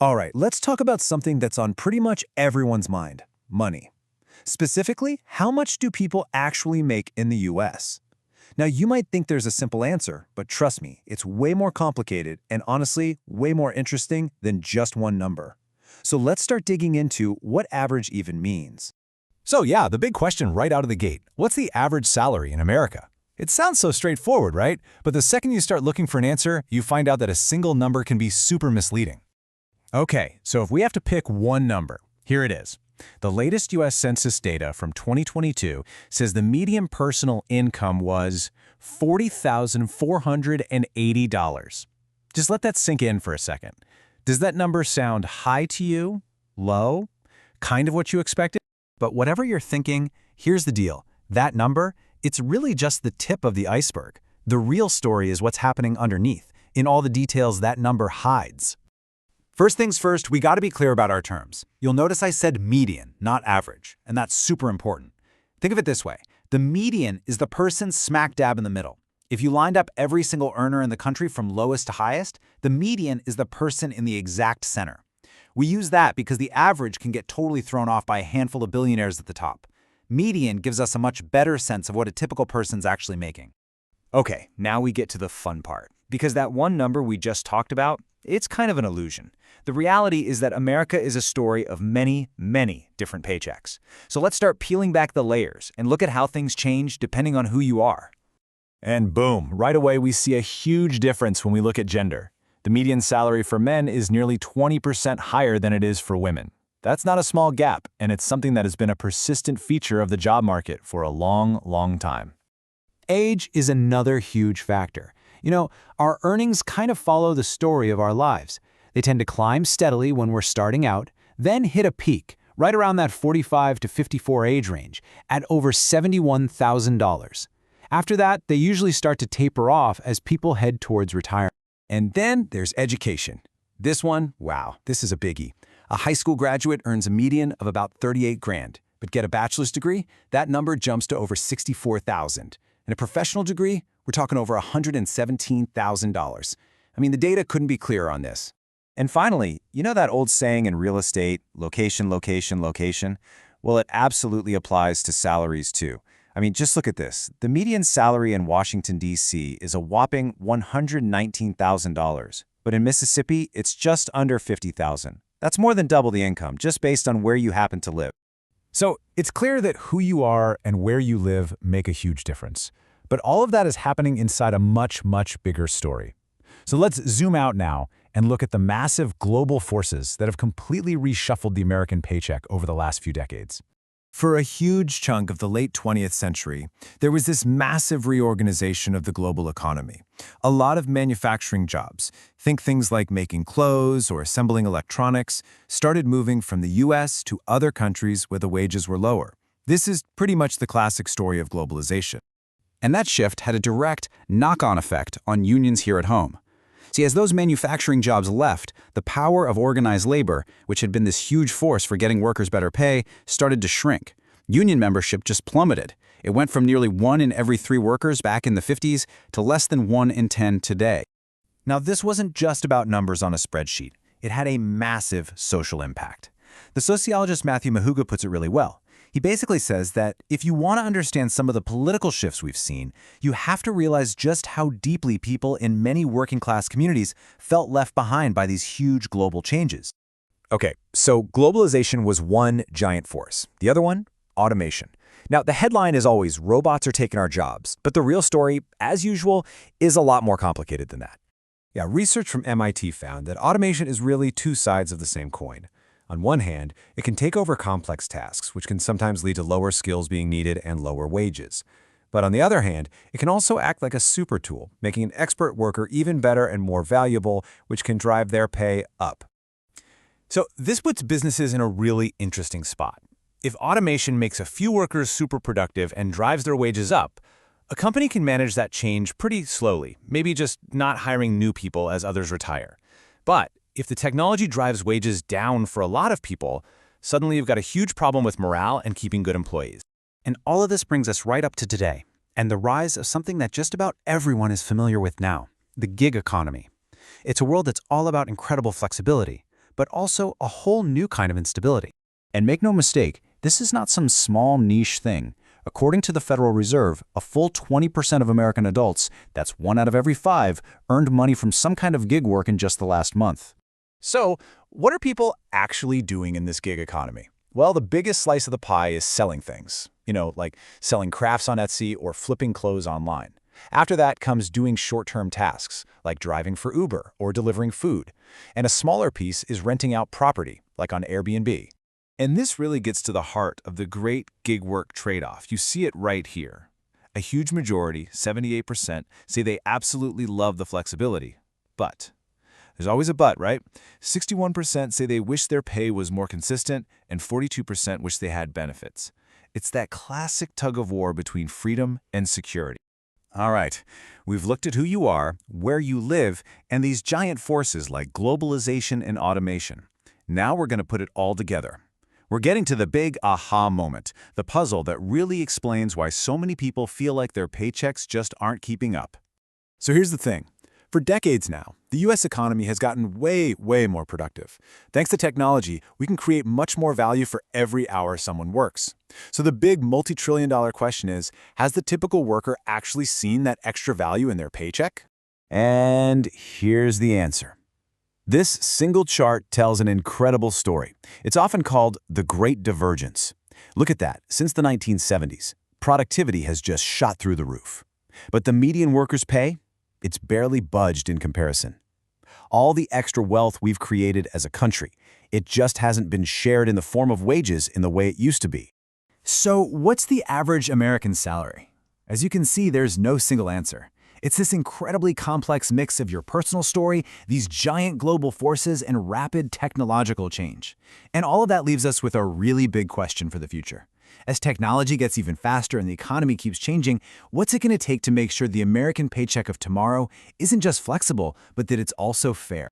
All right, let's talk about something that's on pretty much everyone's mind, money. Specifically, how much do people actually make in the US? Now, you might think there's a simple answer, but trust me, it's way more complicated and honestly, way more interesting than just one number. So let's start digging into what average even means. So yeah, the big question right out of the gate, what's the average salary in America? It sounds so straightforward, right? But the second you start looking for an answer, you find out that a single number can be super misleading. Okay, so if we have to pick one number, here it is. The latest US Census data from 2022 says the median personal income was $40,480. Just let that sink in for a second. Does that number sound high to you? Low? Kind of what you expected? But whatever you're thinking, here's the deal. That number, it's really just the tip of the iceberg. The real story is what's happening underneath, in all the details that number hides. First things first, we got to be clear about our terms. You'll notice I said median, not average, and that's super important. Think of it this way. The median is the person smack dab in the middle. If you lined up every single earner in the country from lowest to highest, the median is the person in the exact center. We use that because the average can get totally thrown off by a handful of billionaires at the top. Median gives us a much better sense of what a typical person's actually making. Okay, now we get to the fun part. Because that one number we just talked about, it's kind of an illusion. The reality is that America is a story of many, many different paychecks. So let's start peeling back the layers and look at how things change depending on who you are. And boom, right away we see a huge difference when we look at gender. The median salary for men is nearly 20% higher than it is for women. That's not a small gap, and it's something that has been a persistent feature of the job market for a long, long time. Age is another huge factor. You know, our earnings kind of follow the story of our lives. They tend to climb steadily when we're starting out, then hit a peak right around that 45 to 54 age range at over $71,000. After that, they usually start to taper off as people head towards retirement. And then there's education. This one, wow, this is a biggie. A high school graduate earns a median of about 38 grand, but get a bachelor's degree, that number jumps to over 64,000. And a professional degree, we're talking over $117,000. I mean, the data couldn't be clearer on this. And finally, you know that old saying in real estate, location, location, location? Well, it absolutely applies to salaries too. I mean, just look at this. The median salary in Washington, D.C. is a whopping $119,000. But in Mississippi, it's just under $50,000. That's more than double the income, just based on where you happen to live. So it's clear that who you are and where you live make a huge difference. But all of that is happening inside a much, much bigger story. So let's zoom out now and look at the massive global forces that have completely reshuffled the American paycheck over the last few decades. For a huge chunk of the late 20th century, there was this massive reorganization of the global economy. A lot of manufacturing jobs, think things like making clothes or assembling electronics, started moving from the US to other countries where the wages were lower. This is pretty much the classic story of globalization. And that shift had a direct knock-on effect on unions here at home. See, as those manufacturing jobs left, the power of organized labor, which had been this huge force for getting workers better pay, started to shrink. Union membership just plummeted. It went from nearly 1 in every 3 workers back in the 50s to less than 1 in 10 today. Now, this wasn't just about numbers on a spreadsheet. It had a massive social impact. The sociologist Matthew Mahuga puts it really well. He basically says that if you want to understand some of the political shifts we've seen, you have to realize just how deeply people in many working-class communities felt left behind by these huge global changes. Okay, so globalization was one giant force. The other one, automation. Now, the headline is always robots are taking our jobs, but the real story, as usual, is a lot more complicated than that. Yeah, research from MIT found that automation is really two sides of the same coin. On one hand, it can take over complex tasks, which can sometimes lead to lower skills being needed and lower wages. But on the other hand, it can also act like a super tool, making an expert worker even better and more valuable, which can drive their pay up. So this puts businesses in a really interesting spot. If automation makes a few workers super productive and drives their wages up, a company can manage that change pretty slowly, maybe just not hiring new people as others retire. But if the technology drives wages down for a lot of people, suddenly you've got a huge problem with morale and keeping good employees. And all of this brings us right up to today, and the rise of something that just about everyone is familiar with now, the gig economy. It's a world that's all about incredible flexibility, but also a whole new kind of instability. And make no mistake, this is not some small niche thing. According to the Federal Reserve, a full 20% of American adults, that's 1 out of every 5, earned money from some kind of gig work in just the last month. So, what are people actually doing in this gig economy? Well, the biggest slice of the pie is selling things. Like selling crafts on Etsy or flipping clothes online. After that comes doing short-term tasks, like driving for Uber or delivering food. And a smaller piece is renting out property, like on Airbnb. And this really gets to the heart of the great gig work trade-off. You see it right here. A huge majority, 78%, say they absolutely love the flexibility. But there's always a but, right? 61% say they wish their pay was more consistent, and 42% wish they had benefits. It's that classic tug-of-war between freedom and security. All right, we've looked at who you are, where you live, and these giant forces like globalization and automation. Now we're going to put it all together. We're getting to the big aha moment, the puzzle that really explains why so many people feel like their paychecks just aren't keeping up. So here's the thing. For decades now, the U.S. economy has gotten way more productive. Thanks to technology, we can create much more value for every hour someone works. So the big multi-trillion-dollar question is, has the typical worker actually seen that extra value in their paycheck? And here's the answer. This single chart tells an incredible story. It's often called the Great Divergence. Look at that. Since the 1970s, productivity has just shot through the roof. But the median worker's pay? It's barely budged in comparison. All the extra wealth we've created as a country, it just hasn't been shared in the form of wages in the way it used to be. So what's the average American salary? As you can see, there's no single answer. It's this incredibly complex mix of your personal story, these giant global forces, and rapid technological change. And all of that leaves us with a really big question for the future. As technology gets even faster and the economy keeps changing, what's it going to take to make sure the American paycheck of tomorrow isn't just flexible, but that it's also fair?